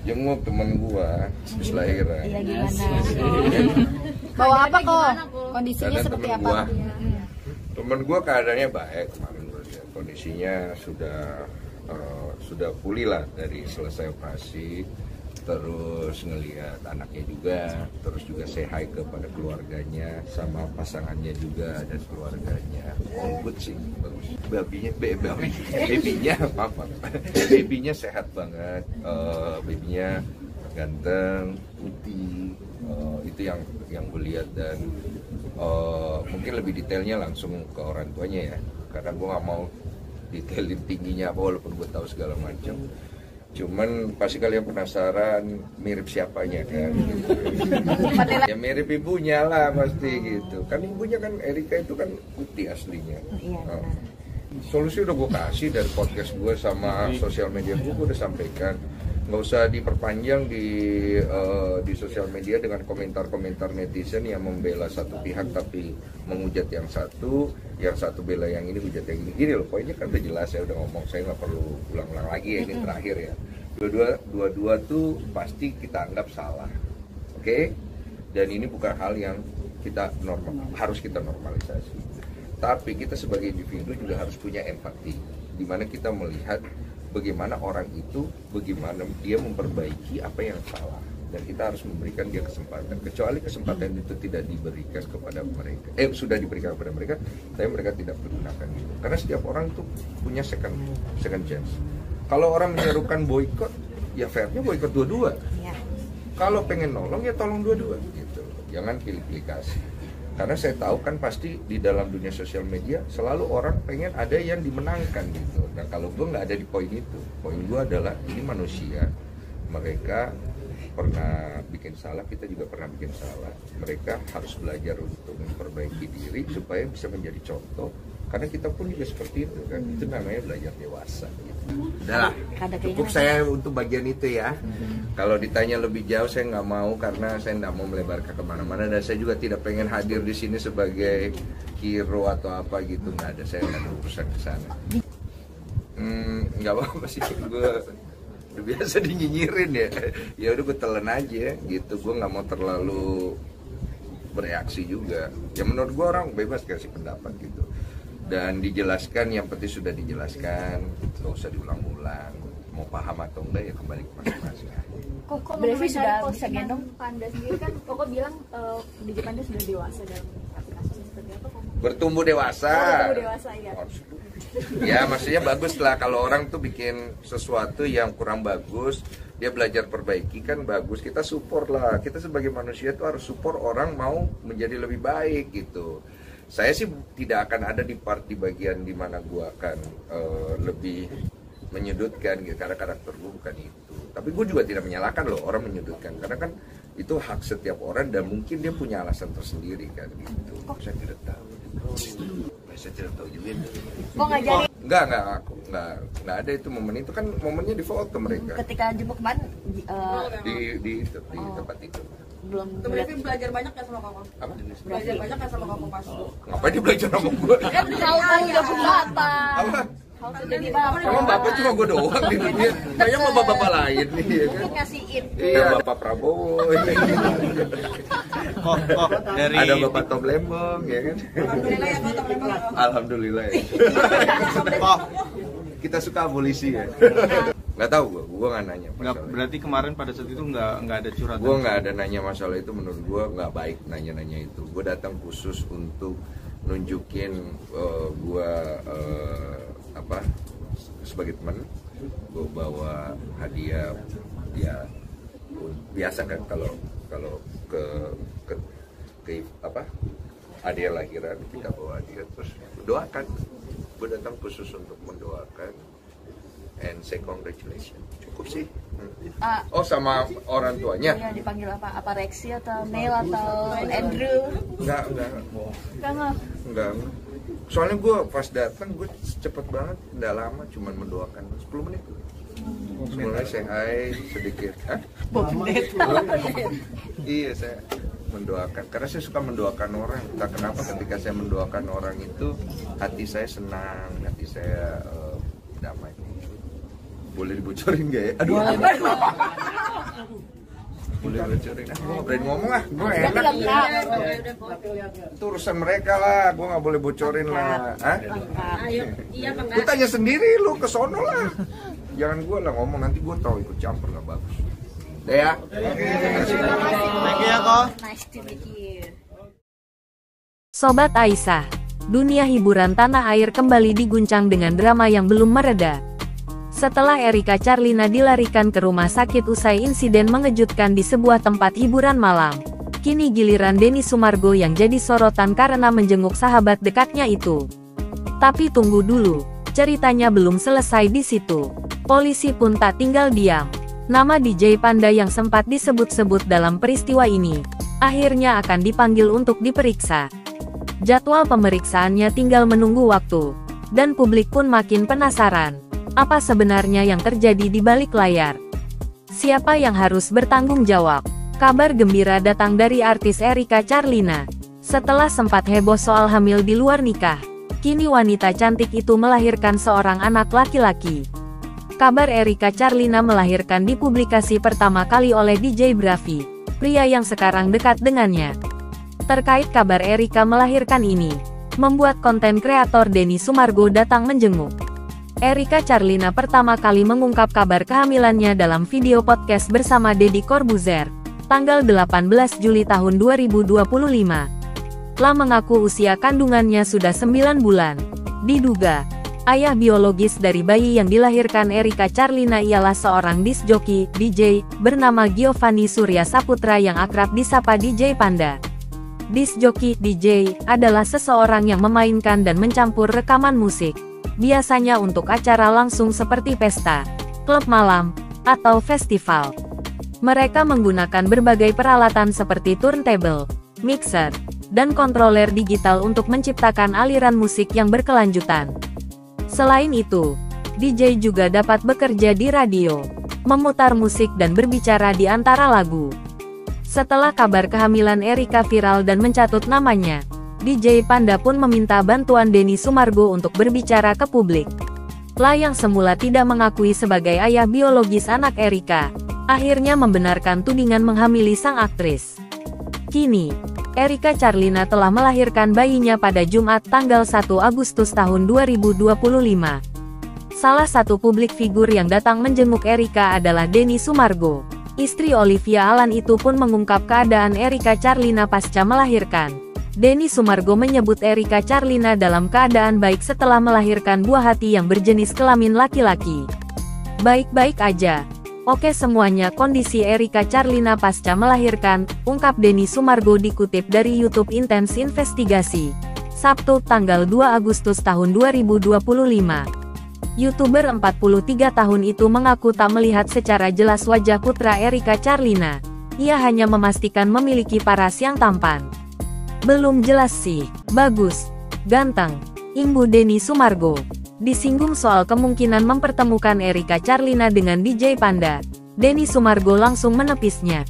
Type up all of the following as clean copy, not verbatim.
Jenguk temen gua habis lahiran. Iya, gimana? Bawa apa kok? Kondisinya Karena seperti temen apa? Temen gua keadaannya baik kemarin gua lihat. Kondisinya sudah pulih lah dari selesai operasi. Terus ngelihat anaknya juga, terus juga say hi kepada keluarganya, sama pasangannya juga dan keluarganya. All good sih, bagus. Babynya sehat banget, babynya ganteng, putih, itu yang gue lihat. Dan mungkin lebih detailnya langsung ke orang tuanya ya, karena gue nggak mau detailin tingginya apa walaupun gue tahu segala macam. Cuman pasti kalian penasaran mirip siapanya kan gitu. Ya mirip ibunya lah pasti gitu. Kan ibunya kan Erika itu kan putih aslinya. Solusi udah gue kasih dari podcast gue sama sosial media gue udah sampaikan. Nggak usah diperpanjang di sosial media dengan komentar-komentar netizen yang membela satu pihak tapi menghujat yang satu bela yang ini, hujat yang ini. Gini loh, poinnya kan udah jelas, saya udah ngomong, saya nggak perlu ulang-ulang lagi ya, ini terakhir ya. Dua-dua tuh pasti kita anggap salah, oke? Dan ini bukan hal yang harus kita normalisasi. Tapi kita sebagai individu juga harus punya empati, di mana kita melihat bagaimana orang itu, bagaimana dia memperbaiki apa yang salah, dan kita harus memberikan dia kesempatan. Kecuali kesempatan itu tidak diberikan kepada mereka, sudah diberikan kepada mereka, tapi mereka tidak menggunakan itu. Karena setiap orang tuh punya second chance. Kalau orang menyerukan boykot, ya fairnya boykot dua-dua. Kalau pengen nolong ya tolong dua-dua gitu. Jangan pilih-pilih kasih. Karena saya tahu kan pasti di dalam dunia sosial media selalu orang pengen ada yang dimenangkan gitu. Nah kalau gue nggak ada di poin itu, poin gue adalah ini manusia, mereka pernah bikin salah, kita juga pernah bikin salah. Mereka harus belajar untuk memperbaiki diri supaya bisa menjadi contoh. Karena kita pun juga seperti itu kan, itu namanya belajar dewasa gitu. Udah lah, cukup saya untuk bagian itu ya. Kalau ditanya lebih jauh saya nggak mau, karena saya nggak mau melebarkan kemana-mana, dan saya juga tidak pengen hadir di sini sebagai hero atau apa gitu, nggak ada, saya nggak ada urusan ke sana. Nggak apa-apa sih, gue udah biasa dinyinyirin ya. Ya udah gue telan aja gitu, gue nggak mau terlalu bereaksi juga. Ya menurut gue orang bebas kasih pendapat gitu. Dan dijelaskan, yang penting sudah dijelaskan, nggak usah diulang-ulang. Mau paham atau enggak ya kembali ke masing-masing. Kok berarti sudah bisa gendong? Panda sendiri kan Koko bilang DJ Panda sudah dewasa dalam aplikasi seperti apa? Bertumbuh dewasa. Bertumbuh dewasa ya. Ya maksudnya bagus lah kalau orang tuh bikin sesuatu yang kurang bagus, dia belajar perbaiki kan bagus. Kita support lah. Kita sebagai manusia tuh harus support orang mau menjadi lebih baik gitu. Saya sih tidak akan ada di bagian di mana gue akan lebih menyudutkan gitu, karena karakter gue bukan itu. Tapi gue juga tidak menyalahkan loh orang menyudutkan, karena kan itu hak setiap orang dan mungkin dia punya alasan tersendiri kan gitu. Saya tidak tahu. Saya tidak tahu juga. Kok ngajarin? Enggak ada itu momen itu kan, momennya di foto mereka. Ketika jemput kemarin di tempat itu. Belum. Berarti belajar banyak ya sama Koko? Apa? Belajar banyak ya sama Koko pas? Ngapain dia belajar sama gue? How to jadi bapak. Apa? How to jadi bapak. Emang bapak cuma gue doang di dunia. Kayaknya mau bapak lain nih ya kan? Ngasihin. Iya, Bapak Prabowo. Dari ada Bapak Tom Lembong ya kan? Alhamdulillah ya Koko, Tom Lembong. Alhamdulillah ya. Kita suka abolisi ya. Nggak tahu gue nggak nanya masalah. Berarti kemarin pada saat itu nggak ada curhatan? Gue nggak ada nanya masalah itu, menurut gue nggak baik nanya itu. Gue datang khusus untuk nunjukin gue sebagai teman. Gue bawa hadiah ya biasa kan kalau ke hadiah lahiran kita bawa hadiah, terus doakan. Gue datang khusus untuk mendoakan and say congratulations. Cukup sih. Oh sama orang tuanya? Iya, dipanggil apa? Apa Rexy atau Neil atau Andrew? Enggak. Soalnya gue pas datang gue cepet banget, nggak lama, cuman mendoakan 10 menit. Sebenarnya saya hai sedikit. Iya, saya mendoakan karena saya suka mendoakan orang. Entah kenapa ketika saya mendoakan orang itu hati saya senang, hati saya damai. Boleh dibocorin gak ya? Aduh. boleh bocorin. Gue nggak berani ngomong lah, gue Berarti enak. lengkap. Itu urusan mereka lah, gue nggak boleh bocorin lah. Hah? Ayo, iya apa Lu tanya sendiri, lu ke sono lah. Jangan gue lah ngomong, nanti gue tahu ikut campur nggak bagus. Udah ya. Thank you ya kok. Nice to meet you. Sobat Aisyah, dunia hiburan tanah air kembali diguncang dengan drama yang belum mereda. Setelah Erika Charlina dilarikan ke rumah sakit usai insiden mengejutkan di sebuah tempat hiburan malam, kini giliran Denny Sumargo yang jadi sorotan karena menjenguk sahabat dekatnya itu. Tapi tunggu dulu, ceritanya belum selesai di situ. Polisi pun tak tinggal diam. Nama DJ Panda yang sempat disebut-sebut dalam peristiwa ini, akhirnya akan dipanggil untuk diperiksa. Jadwal pemeriksaannya tinggal menunggu waktu, dan publik pun makin penasaran. Apa sebenarnya yang terjadi di balik layar? Siapa yang harus bertanggung jawab? Kabar gembira datang dari artis Erika Charlina. Setelah sempat heboh soal hamil di luar nikah, kini wanita cantik itu melahirkan seorang anak laki-laki. Kabar Erika Charlina melahirkan dipublikasi pertama kali oleh DJ Bravi, pria yang sekarang dekat dengannya. Terkait kabar Erika melahirkan ini, membuat konten kreator Denny Sumargo datang menjenguk. Erika Charlina pertama kali mengungkap kabar kehamilannya dalam video podcast bersama Deddy Corbuzier, tanggal 18 Juli tahun 2025. Telah mengaku usia kandungannya sudah 9 bulan. Diduga, ayah biologis dari bayi yang dilahirkan Erika Charlina ialah seorang disc joki, DJ, bernama Giovanni Surya Saputra yang akrab disapa DJ Panda. Disc joki, DJ, adalah seseorang yang memainkan dan mencampur rekaman musik, biasanya untuk acara langsung seperti pesta, klub malam, atau festival. Mereka menggunakan berbagai peralatan seperti turntable, mixer, dan kontroler digital untuk menciptakan aliran musik yang berkelanjutan. Selain itu, DJ juga dapat bekerja di radio, memutar musik dan berbicara di antara lagu. Setelah kabar kehamilan Erika viral dan mencatut namanya, DJ Panda pun meminta bantuan Denny Sumargo untuk berbicara ke publik. La yang semula tidak mengakui sebagai ayah biologis anak Erika, akhirnya membenarkan tudingan menghamili sang aktris. Kini, Erika Charlina telah melahirkan bayinya pada Jumat tanggal 1 Agustus tahun 2025. Salah satu publik figur yang datang menjenguk Erika adalah Denny Sumargo. Istri Olivia Alan itu pun mengungkap keadaan Erika Charlina pasca melahirkan. Denny Sumargo menyebut Erika Charlina dalam keadaan baik setelah melahirkan buah hati yang berjenis kelamin laki-laki. Baik-baik aja. Oke semuanya. Kondisi Erika Charlina pasca melahirkan, ungkap Denny Sumargo dikutip dari YouTube Intense Investigasi. Sabtu tanggal 2 Agustus tahun 2025. YouTuber 43 tahun itu mengaku tak melihat secara jelas wajah putra Erika Charlina. Ia hanya memastikan memiliki paras yang tampan. Belum jelas sih, bagus, ganteng, imbu Denny Sumargo. Disinggung soal kemungkinan mempertemukan Erika Charlina dengan DJ Panda, Denny Sumargo langsung menepisnya.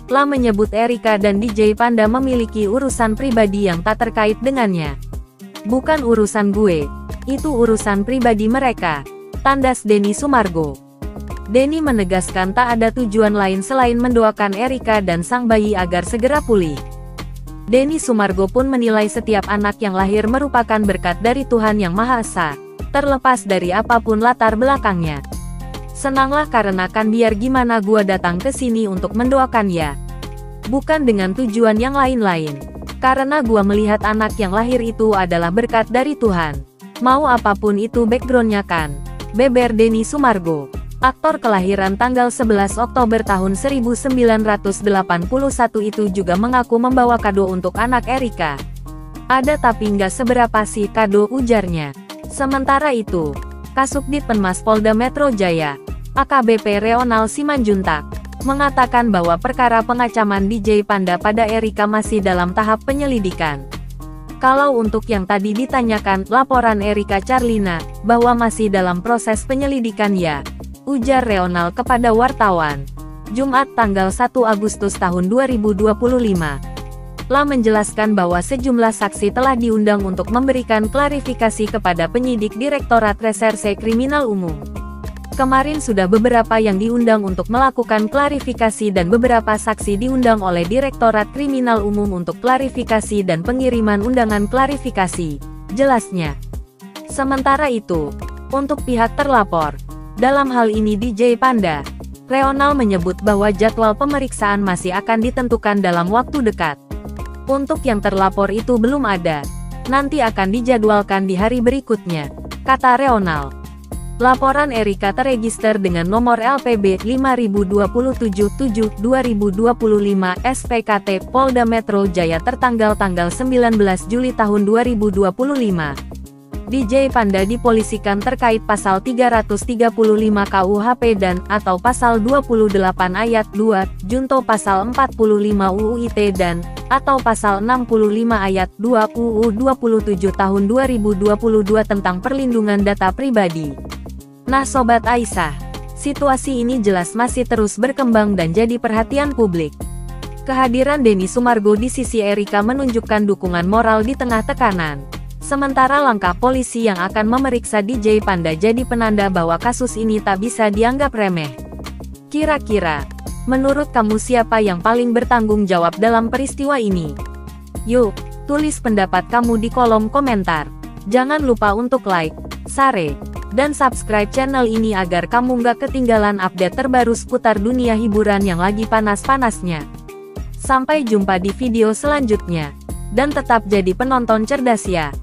La menyebut Erika dan DJ Panda memiliki urusan pribadi yang tak terkait dengannya. Bukan urusan gue. Itu urusan pribadi mereka, tandas Denny Sumargo. Denny menegaskan tak ada tujuan lain selain mendoakan Erika dan sang bayi agar segera pulih. Denny Sumargo pun menilai setiap anak yang lahir merupakan berkat dari Tuhan Yang Maha Esa, terlepas dari apapun latar belakangnya. Senanglah karena kan biar gimana gua datang ke sini untuk mendoakan ya. Bukan dengan tujuan yang lain-lain. Karena gua melihat anak yang lahir itu adalah berkat dari Tuhan. Mau apapun itu backgroundnya kan, beber Denny Sumargo. Aktor kelahiran tanggal 11 Oktober tahun 1981 itu juga mengaku membawa kado untuk anak Erika. Ada tapi nggak seberapa sih kado, ujarnya. Sementara itu, Kasubdit Penmas Polda Metro Jaya, AKBP Reonal Simanjuntak, mengatakan bahwa perkara pengacaman DJ Panda pada Erika masih dalam tahap penyelidikan. Kalau untuk yang tadi ditanyakan, laporan Erika Charlina, bahwa masih dalam proses penyelidikan ya, ujar Reonal kepada wartawan. Jumat tanggal 1 Agustus tahun 2025. La menjelaskan bahwa sejumlah saksi telah diundang untuk memberikan klarifikasi kepada penyidik Direktorat Reserse Kriminal Umum. Kemarin sudah beberapa yang diundang untuk melakukan klarifikasi dan beberapa saksi diundang oleh Direktorat Kriminal Umum untuk klarifikasi dan pengiriman undangan klarifikasi, jelasnya. Sementara itu, untuk pihak terlapor, dalam hal ini DJ Panda, Reonal menyebut bahwa jadwal pemeriksaan masih akan ditentukan dalam waktu dekat. Untuk yang terlapor itu belum ada, nanti akan dijadwalkan di hari berikutnya, kata Reonal. Laporan Erika terregister dengan nomor LPB 5027-7-2025 SPKT Polda Metro Jaya tertanggal 19 Juli tahun 2025. DJ Panda dipolisikan terkait pasal 335 KUHP dan atau pasal 28 ayat 2, junto pasal 45 UU ITE dan atau pasal 65 ayat 2 UU 27 tahun 2022 tentang perlindungan data pribadi. Nah Sobat Aisyah, situasi ini jelas masih terus berkembang dan jadi perhatian publik. Kehadiran Denny Sumargo di sisi Erika menunjukkan dukungan moral di tengah tekanan. Sementara langkah polisi yang akan memeriksa DJ Panda jadi penanda bahwa kasus ini tak bisa dianggap remeh. Kira-kira, menurut kamu siapa yang paling bertanggung jawab dalam peristiwa ini? Yuk, tulis pendapat kamu di kolom komentar. Jangan lupa untuk like, share, dan subscribe channel ini agar kamu nggak ketinggalan update terbaru seputar dunia hiburan yang lagi panas-panasnya. Sampai jumpa di video selanjutnya. Dan tetap jadi penonton cerdas ya.